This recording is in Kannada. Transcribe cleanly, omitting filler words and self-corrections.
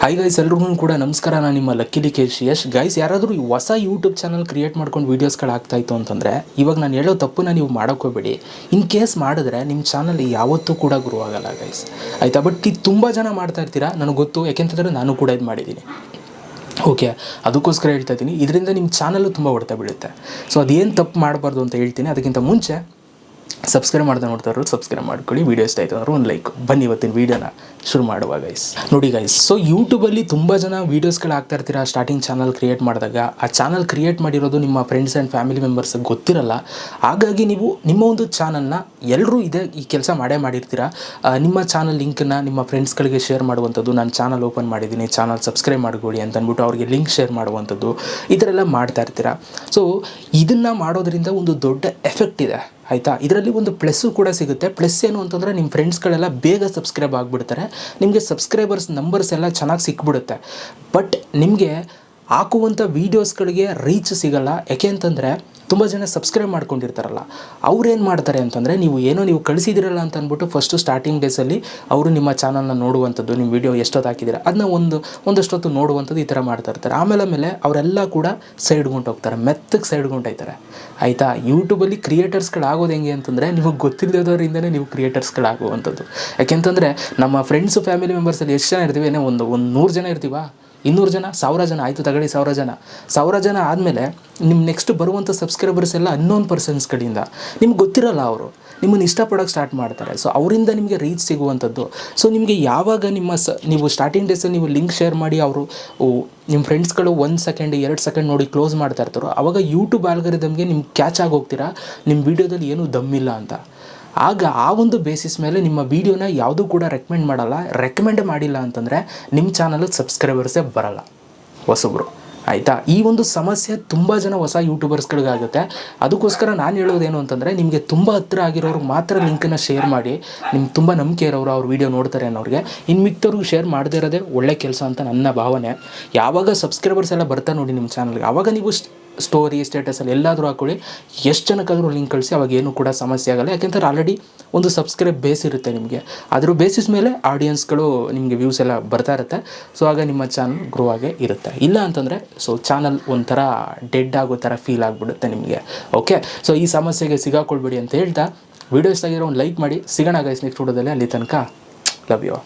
ಹಾಯ್ ಗೈಸ್, ಎಲ್ರಿಗೂ ಕೂಡ ನಮಸ್ಕಾರ. ನಾನು ನಿಮ್ಮ ಲಕ್ಕಿಲಿ ಯಶ್. ಗೈಸ್, ಯಾರಾದರೂ ಹೊಸ ಯೂಟ್ಯೂಬ್ ಚಾನಲ್ ಕ್ರಿಯೇಟ್ ಮಾಡ್ಕೊಂಡು ವೀಡಿಯೋಸ್ಗಳಾಗ್ತಾಯಿತ್ತು ಅಂತಂದರೆ ಇವಾಗ ನಾನು ಹೇಳೋ ತಪ್ಪನ್ನ ನೀವು ಮಾಡೋಕ್ಕೋಗ್ಬೇಡಿ. ಇನ್ ಕೇಸ್ ಮಾಡಿದ್ರೆ ನಿಮ್ಮ ಚಾನಲ್ ಯಾವತ್ತೂ ಕೂಡ ಗ್ರೋ ಆಗಲ್ಲ ಗೈಸ್, ಆಯಿತಾ? ಬಟ್ ಇದು ತುಂಬ ಜನ ಮಾಡ್ತಾ ಇರ್ತೀರಾ, ನನಗೆ ಗೊತ್ತು. ಯಾಕೆಂತಂದರೆ ನಾನು ಕೂಡ ಇದು ಮಾಡಿದ್ದೀನಿ. ಓಕೆ, ಅದಕ್ಕೋಸ್ಕರ ಹೇಳ್ತಾ ಇದ್ದೀನಿ. ಇದರಿಂದ ನಿಮ್ಮ ಚಾನಲ್ಲು ತುಂಬ ಹೊಡೆತ ಬೀಳುತ್ತೆ. ಸೊ ಅದೇನು ತಪ್ಪು ಮಾಡಬಾರ್ದು ಅಂತ ಹೇಳ್ತೀನಿ. ಅದಕ್ಕಿಂತ ಮುಂಚೆ ಸಬ್ಸ್ಕ್ರೈಬ್ ಮಾಡ್ದೆ ನೋಡ್ತಾ ಇರೋರು ಸಬ್ಸ್ಕ್ರೈಬ್ ಮಾಡ್ಕೊಳ್ಳಿ. ವೀಡಿಯೋ ಇಷ್ಟ ಆಯಿತು ಅಂದ್ರೆ ಒಂದು ಲೈಕ್. ಬನ್ನಿ ಇವತ್ತಿನ ವೀಡಿಯೋನ ಶುರು ಮಾಡುವ ಗೈಸ್. ನೋಡಿ ಗೈಸ್, ಸೊ ಯೂಟ್ಯೂಬಲ್ಲಿ ತುಂಬ ಜನ ವೀಡಿಯೋಸ್ಗಳು ಹಾಕ್ತಾ ಇರ್ತೀರಾ. ಸ್ಟಾರ್ಟಿಂಗ್ ಚಾನಲ್ ಕ್ರಿಯೇಟ್ ಮಾಡಿದಾಗ ಆ ಚಾನಲ್ ಕ್ರಿಯೇಟ್ ಮಾಡಿರೋದು ನಿಮ್ಮ ಫ್ರೆಂಡ್ಸ್ ಆ್ಯಂಡ್ ಫ್ಯಾಮಿಲಿ ಮೆಂಬರ್ಸ್ಗೆ ಗೊತ್ತಿರಲ್ಲ. ಹಾಗಾಗಿ ನೀವು ನಿಮ್ಮ ಒಂದು ಚಾನಲ್ನ ಎಲ್ಲರೂ ಈ ಕೆಲಸ ಮಾಡಿರ್ತೀರಾ. ನಿಮ್ಮ ಚಾನಲ್ ಲಿಂಕನ್ನು ನಿಮ್ಮ ಫ್ರೆಂಡ್ಸ್ಗಳಿಗೆ ಶೇರ್ ಮಾಡುವಂಥದ್ದು. ನಾನು ಚಾನಲ್ ಓಪನ್ ಮಾಡಿದ್ದೀನಿ, ಚಾನಲ್ ಸಬ್ಸ್ಕ್ರೈಬ್ ಮಾಡ್ಕೊಳ್ಳಿ ಅಂತ ಅಂದ್ಬಿಟ್ಟು ಅವ್ರಿಗೆ ಲಿಂಕ್ ಶೇರ್ ಮಾಡುವಂಥದ್ದು, ಈ ಥರ ಎಲ್ಲ ಮಾಡ್ತಾ ಇರ್ತೀರಾ. ಸೊ ಇದನ್ನು ಮಾಡೋದ್ರಿಂದ ಒಂದು ದೊಡ್ಡ ಎಫೆಕ್ಟ್ ಇದೆ, ಆಯಿತಾ? ಇದರಲ್ಲಿ ಒಂದು ಪ್ಲಸ್ಸು ಕೂಡ ಸಿಗುತ್ತೆ. ಪ್ಲಸ್ ಏನು ಅಂತಂದರೆ ನಿಮ್ಮ ಫ್ರೆಂಡ್ಸ್ಗಳೆಲ್ಲ ಬೇಗ ಸಬ್ಸ್ಕ್ರೈಬ್ ಆಗಿಬಿಡ್ತಾರೆ. ನಿಮಗೆ ಸಬ್ಸ್ಕ್ರೈಬರ್ಸ್ ನಂಬರ್ಸ್ ಎಲ್ಲ ಚೆನ್ನಾಗಿ ಸಿಕ್ಬಿಡುತ್ತೆ. ಬಟ್ ನಿಮಗೆ ಹಾಕುವಂಥ ವೀಡಿಯೋಸ್ಗಳಿಗೆ ರೀಚ್ ಸಿಗೋಲ್ಲ. ಯಾಕೆ ಅಂತಂದರೆ ತುಂಬ ಜನ ಸಬ್ಸ್ಕ್ರೈಬ್ ಮಾಡ್ಕೊಂಡಿರ್ತಾರಲ್ಲ, ಅವ್ರೇನು ಮಾಡ್ತಾರೆ ಅಂತಂದರೆ ನೀವು ಕಳಿಸಿದಿರಲ್ಲ ಅಂತ ಅಂದ್ಬಿಟ್ಟು ಫಸ್ಟು ಸ್ಟಾರ್ಟಿಂಗ್ ಡೇಸಲ್ಲಿ ಅವರು ನಿಮ್ಮ ಚಾನಲ್ನ ನೋಡುವಂಥದ್ದು, ನಿಮ್ಮ ವೀಡಿಯೋ ಎಷ್ಟೊತ್ತು ಹಾಕಿದ್ದೀರ ಅದನ್ನ ಒಂದಷ್ಟೊತ್ತು ನೋಡುವಂಥದ್ದು, ಈ ಥರ ಮಾಡ್ತಾ ಇರ್ತಾರೆ. ಆಮೇಲೆ ಅವರೆಲ್ಲ ಕೂಡ ಸೈಡ್ಗೊಂಡು ಹೋಗ್ತಾರೆ, ಮೆತ್ತಗೆ ಸೈಡ್ಗೊಂಡು ಹೋಗ್ತಾರೆ, ಆಯಿತಾ? ಯೂಟ್ಯೂಬಲ್ಲಿ ಕ್ರಿಯೇಟರ್ಸ್ಗಳಾಗೋದು ಹೆಂಗೆ ಅಂತಂದರೆ ನಿಮಗೆ ಗೊತ್ತಿಲ್ಲದವರಿಂದನೇ ನೀವು ಕ್ರಿಯೇಟರ್ಸ್ಗಳಾಗುವಂಥದ್ದು. ಯಾಕೆಂತಂದರೆ ನಮ್ಮ ಫ್ರೆಂಡ್ಸು ಫ್ಯಾಮಿಲಿ ಮೆಂಬರ್ಸಲ್ಲಿ ಎಷ್ಟು ಜನ ಇರ್ತೀವಿ? ಒಂದು 100 ಜನ ಇರ್ತೀವ, 200 ಜನ, 1000 ಜನ, ಆಯಿತು ತಗೊಳ್ಳಿ 1000 ಜನ ಆದಮೇಲೆ ನಿಮ್ಮ ನೆಕ್ಸ್ಟ್ ಬರುವಂಥ ಸಬ್ಸ್ಕ್ರೈಬರ್ಸ್ ಎಲ್ಲ ಅನ್ನೋನ್ ಪರ್ಸನ್ಸ್ಗಳಿಂದ ನಿಮ್ಗೆ ಗೊತ್ತಿರಲ್ಲ, ಅವರು ನಿಮ್ಮನ್ನು ಇಷ್ಟಪಡೋಕ್ಕೆ ಸ್ಟಾರ್ಟ್ ಮಾಡ್ತಾರೆ. ಸೊ ಅವರಿಂದ ನಿಮಗೆ ರೀಚ್ ಸಿಗುವಂಥದ್ದು. ಸೊ ನಿಮಗೆ ಯಾವಾಗ ನೀವು ಸ್ಟಾರ್ಟಿಂಗ್ ಡೇಸಲ್ಲಿ ನೀವು ಲಿಂಕ್ ಶೇರ್ ಮಾಡಿ ನಿಮ್ಮ ಫ್ರೆಂಡ್ಸ್ಗಳು 1 ಸೆಕೆಂಡ್ 2 ಸೆಕೆಂಡ್ ನೋಡಿ ಕ್ಲೋಸ್ ಮಾಡ್ತಾ ಇರ್ತಾರೋ, ಆವಾಗ ಯೂಟ್ಯೂಬ್ ಆಲ್ಗರಿದಮ್ಗೆ ನಿಮ್ಗೆ ಕ್ಯಾಚ್ ಆಗಿ ಹೋಗ್ತೀರಾ, ನಿಮ್ಮ ವೀಡಿಯೋದಲ್ಲಿ ಏನೂ ದಮ್ಮಿಲ್ಲ ಅಂತ. ಆಗ ಆ ಒಂದು ಬೇಸಿಸ್ ಮೇಲೆ ನಿಮ್ಮ ವೀಡಿಯೋನ ಯಾವುದೂ ಕೂಡ ರೆಕಮೆಂಡ್ ಮಾಡಿಲ್ಲ ಅಂತಂದರೆ ನಿಮ್ಮ ಚಾನಲ್ಗೆ ಸಬ್ಸ್ಕ್ರೈಬರ್ಸೇ ಬರಲ್ಲ ಹೊಸಬ್ರು, ಆಯಿತಾ? ಈ ಒಂದು ಸಮಸ್ಯೆ ತುಂಬ ಜನ ಹೊಸ ಯೂಟ್ಯೂಬರ್ಸ್ಗಳಿಗಾಗುತ್ತೆ. ಅದಕ್ಕೋಸ್ಕರ ನಾನು ಹೇಳೋದೇನು ಅಂತಂದರೆ, ನಿಮಗೆ ತುಂಬ ಹತ್ತಿರ ಆಗಿರೋರು ಮಾತ್ರ ಲಿಂಕನ್ನು ಶೇರ್ ಮಾಡಿ. ನಿಮ್ಗೆ ತುಂಬ ನಂಬಿಕೆ ಇರೋರು ಅವ್ರ ವೀಡಿಯೋ ನೋಡ್ತಾರೆ ಅನ್ನೋರಿಗೆ. ಇನ್ನು ಮಿಕ್ತವ್ರಿಗೆ ಶೇರ್ ಮಾಡದೇ ಇರೋದೇ ಒಳ್ಳೆ ಕೆಲಸ ಅಂತ ನನ್ನ ಭಾವನೆ. ಯಾವಾಗ ಸಬ್ಸ್ಕ್ರೈಬರ್ಸ್ ಎಲ್ಲ ಬರ್ತಾರೆ ನೋಡಿ ನಿಮ್ಮ ಚಾನಲ್ಗೆ, ಆವಾಗ ನೀವು ಸ್ಟೋರಿ ಸ್ಟೇಟಸಲ್ಲಿ ಎಲ್ಲಾದರೂ ಹಾಕ್ಕೊಳ್ಳಿ. ಎಷ್ಟು ಜನಕ್ಕಾದರೂ ಲಿಂಕ್ ಕಳಿಸಿ, ಅವಾಗ ಏನೂ ಕೂಡ ಸಮಸ್ಯೆ ಆಗಲ್ಲ. ಯಾಕೆಂದರೆ ಆಲ್ರೆಡಿ ಒಂದು ಸಬ್ಸ್ಕ್ರೈಬ್ ಬೇಸ್ ಇರುತ್ತೆ ನಿಮಗೆ. ಅದ್ರ ಬೇಸಿಸ್ ಮೇಲೆ ಆಡಿಯನ್ಸ್ಗಳು ನಿಮಗೆ ವ್ಯೂಸ್ ಎಲ್ಲ ಬರ್ತಾ ಇರುತ್ತೆ. ಸೊ ಆಗ ನಿಮ್ಮ ಚಾನಲ್ ಗ್ರೋ ಆಗೇ ಇರುತ್ತೆ. ಇಲ್ಲ ಅಂತಂದರೆ ಚಾನಲ್ ಒಂಥರ ಡೆಡ್ ಆಗೋ ಥರ ಫೀಲ್ ಆಗಿಬಿಡುತ್ತೆ ನಿಮಗೆ. ಓಕೆ, ಸೊ ಈ ಸಮಸ್ಯೆಗೆ ಸಿಗಾಕೊಳ್ಬೇಡಿ ಅಂತ ಹೇಳ್ತಾ, ವೀಡಿಯೋ ಇಷ್ಟ ಆಗಿರೋ ಒಂದು ಲೈಕ್ ಮಾಡಿ. ಸಿಗೋಣ ಗೈಸ್ ನೆಕ್ಸ್ಟ್ ವಿಡಿಯೋದಲ್ಲಿ. ಅಲ್ಲಿ ತನಕ ಲವ್ ಯು.